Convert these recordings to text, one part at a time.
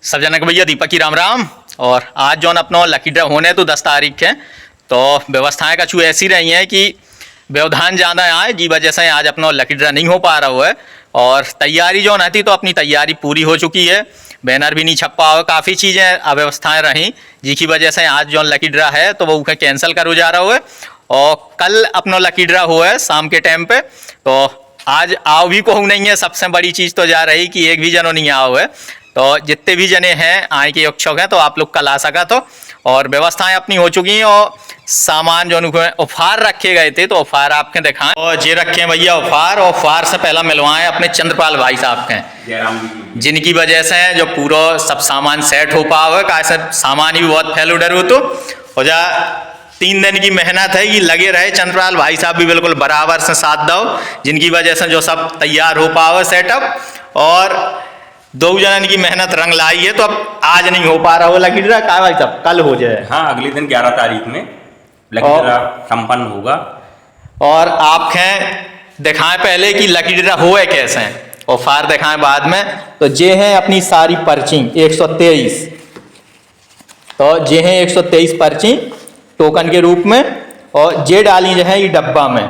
सब जनक भैया दीपक की राम राम। और आज जो अपना लकी ड्रा होने तो 10 तारीख है, तो व्यवस्थाएं कछु ऐसी रही हैं कि व्यवधान ज़्यादा आए जी वजह से आज अपना लकी ड्रा नहीं हो पा रहा है। और तैयारी जो न थी तो अपनी तैयारी पूरी हो चुकी है, बैनर भी नहीं छपा हुआ, काफ़ी चीज़ें अव्यवस्थाएं रहीं जिसकी वजह से आज जो लकी ड्रा है तो वो कैंसिल करो जा रहा है। और कल अपना लकी ड्रा हुआ है शाम के टाइम पे, तो आज आओ भी कहूँ नहीं है। सबसे बड़ी चीज़ तो जा रही कि एक भी जनो नहीं आओ है, तो जितने भी जने हैं आए के इच्छुक हैं तो आप लोग कल आ सका तो। और व्यवस्थाएं अपनी हो चुकी हैं और सामान जो ऑफार रखे गए थे तो ऑफार आपके दिखाएं। और ये रखे हैं भैया ऑफार से पहला मिलवाएं अपने चंद्रपाल भाई साहब के, जिनकी वजह से जो पूरा सब सामान सेट हो पावे। कैसे सामान ही बहुत फैलो डर हो तो हो जा 3 दिन की मेहनत है कि लगे रहे। चंद्रपाल भाई साहब भी बिल्कुल बराबर से साथ दो, जिनकी वजह से जो सब तैयार हो पावे सेटअप। और 2 जनन की मेहनत रंग लाई है, तो अब आज नहीं हो पा रहा हो लकी ड्रा का भाई साहब, कल हो जाए। हाँ, अगले दिन 11 तारीख में लकी ड्रा संपन्न होगा। और आप दिखाएं पहले कि लकी ड्रा हुए कैसे, ऑफर दिखाएं बाद में। तो ये है अपनी सारी पर्ची 123, तो ये है 123 पर्ची टोकन के रूप में। और ये डाली जो है ये डब्बा में,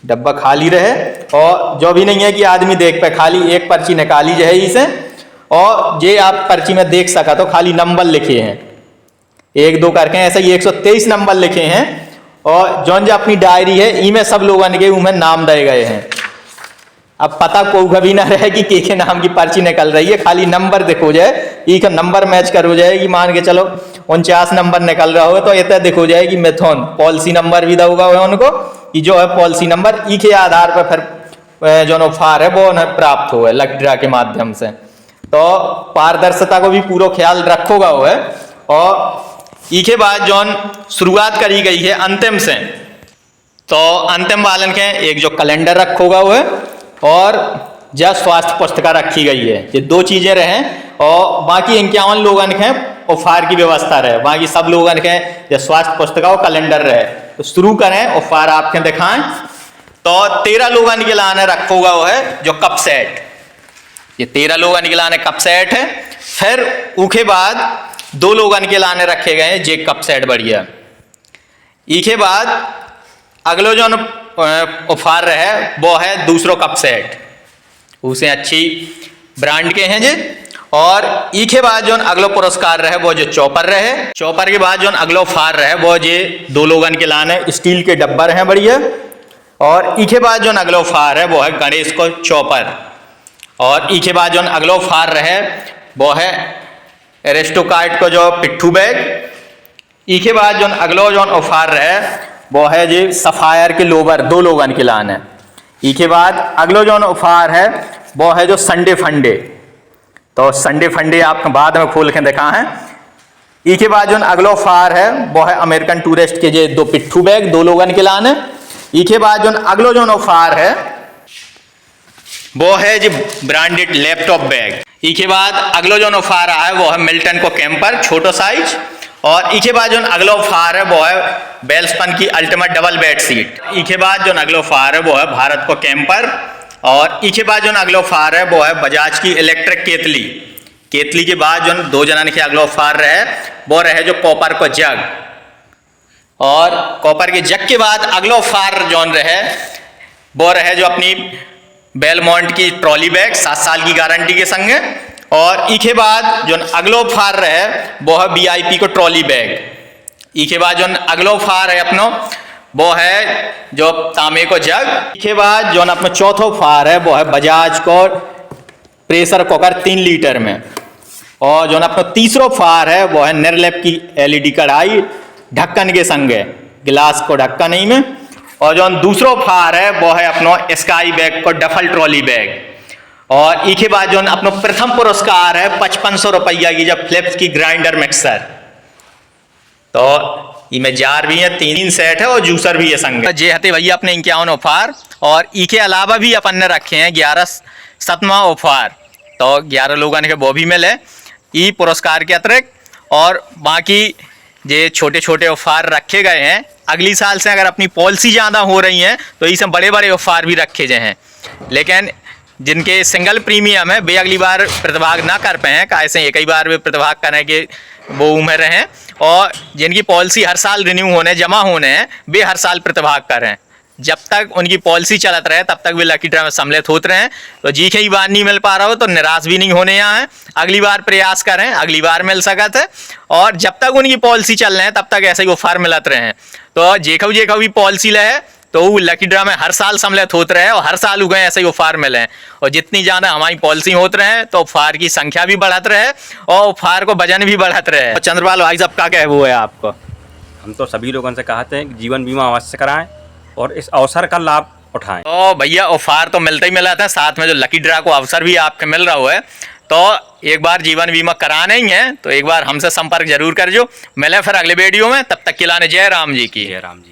डब्बा खाली रहे और जो भी नहीं है कि आदमी देख पे, खाली एक पर्ची निकाली जो है इसे। और ये आप पर्ची में देख सका तो खाली नंबर लिखे हैं 1 2 करके, ऐसे ही 123 नंबर लिखे हैं। और जौन जो अपनी डायरी है इनमें सब लोगों के उनमें नाम दिए गए हैं। अब पता को कभी ना रहे कि के नाम की पर्ची निकल रही है, खाली नंबर देखो जाए, एक नंबर मैच करो जाए कि मान के चलो 49 नंबर निकल रहा हो तो इतना देखो जाए कि मैथोन पॉलिसी नंबर भी दोगा उनको कि जो है पॉलिसी नंबर ई के आधार पर फिर जो ऑफर है वो उन्हें प्राप्त हुआ है लकी ड्रा के माध्यम से। तो पारदर्शिता को भी पूरा ख्याल रखोगा वो है। और ई के बाद जो शुरुआत करी गई है अंतिम से, तो अंतिम वालन के एक जो कैलेंडर रखोगा वो है और जो स्वास्थ्य पुस्तिका रखी गई है। ये 2 चीजें रहे और बाकी 51 लोगन के ऑफर की व्यवस्था रहे, बाकी सब लोगन के जो स्वास्थ्य पुस्तिका और कैलेंडर रहे। तो शुरू करें, ऑफर आपके दिखाएं। तो 13 लोगन के लाने रखोगा वो है जो कप सेट, ये 13 लोगन के लाने कप सेट है। फिर उसके बाद 2 लोगन के लाने रखे गए हैं जे कप सेट बढ़िया। इसके बाद अगलो जो ऑफर रहे वो है दूसरो कप सेट, उसे अच्छी ब्रांड के हैं जे। और इसके बाद जो अगलो पुरस्कार रहे वो जो चॉपर रहे, चॉपर के बाद जो अगलो ऑफर रहे वो जे 2 लोगन के लाने स्टील के डब्बा रहे बढ़िया। और इसके बाद जो अगलो ऑफर है वो है गणेश को चॉपर। और इसके बाद जो अगलो ऑफर रहे वो है एरिस्टोकार्ट को जो पिट्ठू बैग। इसके बाद जो अगलो जो ऑफर रहे वो है जी सफायर के लोवर 2 लोगन के लाने। इसके बाद अगलो जो ऑफर है वो है जो संडे फंडे, तो संडे फंडे आपको बाद में खोल के दिखा है। इसके बाद जो अगलो ऑफर है वो है अमेरिकन टूरिस्ट के जे 2 पिट्ठू बैग 2 लोगन के लाने। इसके बाद जो अगलो जो ऑफर है वो है जी ब्रांडेड लैपटॉप बैग। इसके बाद अगलो जो ऑफर है वो है मिल्टन को कैंपर छोटो साइज। और इसके बाद जो अगलो ऑफर है वो है बेल्सपन की अल्टीमेट डबल बेड सीट। इसके बाद जो अगलो ऑफर है वो है भारत को कैंपर। और इसके बाद जो अगलो ऑफर है वो है बजाज की इलेक्ट्रिक केतली। केतली के बाद जो 2 जनन के अगलो ऑफर रहे वो रहे जो कॉपर को जग। और कॉपर के जग के बाद अगलो ऑफर जो रहे वो रहे जो अपनी बेलमोंट की ट्रॉली बैग 7 साल की गारंटी के संगे। और इसके बाद जो अगलो ऑफर रहे वो है VIP को ट्रॉली बैग। इसके बाद जो अगलो ऑफर है अपनो वो है जो तांबे को जग। इसके बाद जो अपना चौथा ऑफर है वो है बजाज को प्रेशर कुकर 3 लीटर में। और जो अपना तीसरा ऑफर है वो है निर्लेप की LED कढ़ाई ढक्कन के संगे, गिलास को ढक्कन ही में। और जो दूसरा ऑफर है वो है अपना स्काई बैग को डफल ट्रॉली बैग। और इसके बाद जो अपना प्रथम पुरस्कार है 5500 रुपया की जब फिलिप्स की ग्राइंडर मिक्सर। तो इनमें जार भी है, 3 सेट है और जूसर भी है संग। जे हते भैया अपने 51 ऑफर। और इसके अलावा भी अपन ने रखे हैं 11 7वां ऑफर, तो 11 लोगों के वो भी मिले ई पुरस्कार के अतिरिक्त। और बाकी जे छोटे छोटे ऑफर रखे गए हैं अगली साल से अगर अपनी पॉलिसी ज़्यादा हो रही हैं तो इसमें बड़े बड़े ऑफर भी रखे गए हैं। लेकिन जिनके सिंगल प्रीमियम है वे अगली बार प्रतिभाग ना कर पाए कैसे एक ही बार वे प्रतिभाग करने के वो उम्र हैं, और जिनकी पॉलिसी हर साल रिन्यू होने जमा होने हैं वे हर साल प्रतिभाग करें। जब तक उनकी पॉलिसी चलत रहे तब तक वे लकी ड्रा में सम्मिलित होते रहें। तो जी के ही बार नहीं मिल पा रहा हो तो निराश भी नहीं होने यहाँ है, अगली बार प्रयास करें, अगली बार मिल सकत है। और जब तक उनकी पॉलिसी चल रहे हैं तब तक ऐसे ही ऑफर मिलत रहे हैं। तो जेखो भी पॉलिसी ले तो वो लकी ड्रा में हर साल सम्मिलित होते रहे और हर साल उगए ऐसे ही ऑफर मिले। और जितनी ज़्यादा हमारी पॉलिसी होते रहे तो ऑफर की संख्या भी बढ़त रहे और ऑफर को वजन भी बढ़त रहे। तो चंद्रपाल भाई साहब का क्या वो है आपको? हम तो सभी लोगों से कहते हैं कि जीवन बीमा अवश्य कराएं और इस अवसर का लाभ उठाएं। तो भैया ऑफर तो मिलते ही मिला था, साथ में जो लकी ड्रा को अवसर भी आपके मिल रहा है। तो एक बार जीवन बीमा कराना ही है तो एक बार हमसे संपर्क जरूर कर जो। मिले फिर अगले वीडियो में, तब तक के लिए जय राम जी की। जय राम जी।